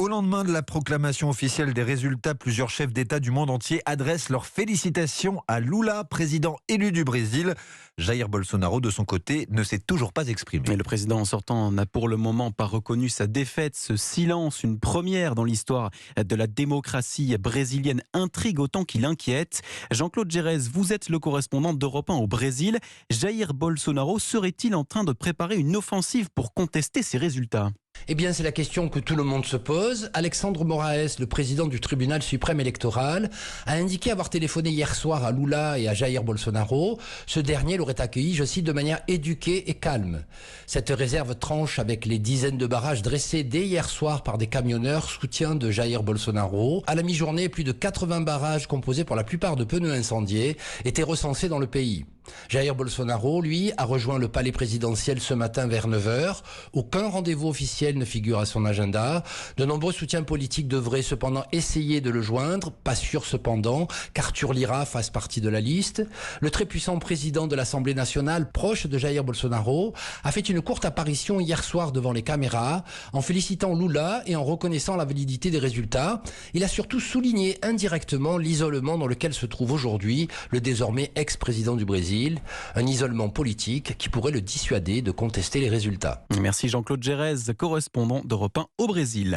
Au lendemain de la proclamation officielle des résultats, plusieurs chefs d'État du monde entier adressent leurs félicitations à Lula, président élu du Brésil. Jair Bolsonaro, de son côté, ne s'est toujours pas exprimé. Mais le président en sortant n'a pour le moment pas reconnu sa défaite. Ce silence, une première dans l'histoire de la démocratie brésilienne, intrigue autant qu'il inquiète. Jean-Claude Gérez, vous êtes le correspondant d'Europe 1 au Brésil. Jair Bolsonaro serait-il en train de préparer une offensive pour contester ces résultats ? Eh bien, c'est la question que tout le monde se pose. Alexandre Moraes, le président du tribunal suprême électoral, a indiqué avoir téléphoné hier soir à Lula et à Jair Bolsonaro. Ce dernier l'aurait accueilli, je cite, de manière éduquée et calme. Cette réserve tranche avec les dizaines de barrages dressés dès hier soir par des camionneurs soutien de Jair Bolsonaro. À la mi-journée, plus de 80 barrages composés pour la plupart de pneus incendiés étaient recensés dans le pays. Jair Bolsonaro, lui, a rejoint le palais présidentiel ce matin vers 9h. Aucun rendez-vous officiel ne figure à son agenda. De nombreux soutiens politiques devraient cependant essayer de le joindre. Pas sûr cependant qu'Arthur Lira fasse partie de la liste. Le très puissant président de l'Assemblée nationale, proche de Jair Bolsonaro, a fait une courte apparition hier soir devant les caméras en félicitant Lula et en reconnaissant la validité des résultats. Il a surtout souligné indirectement l'isolement dans lequel se trouve aujourd'hui le désormais ex-président du Brésil. Un isolement politique qui pourrait le dissuader de contester les résultats. Merci Jean-Claude Gérez, correspondant d'Europe 1 au Brésil.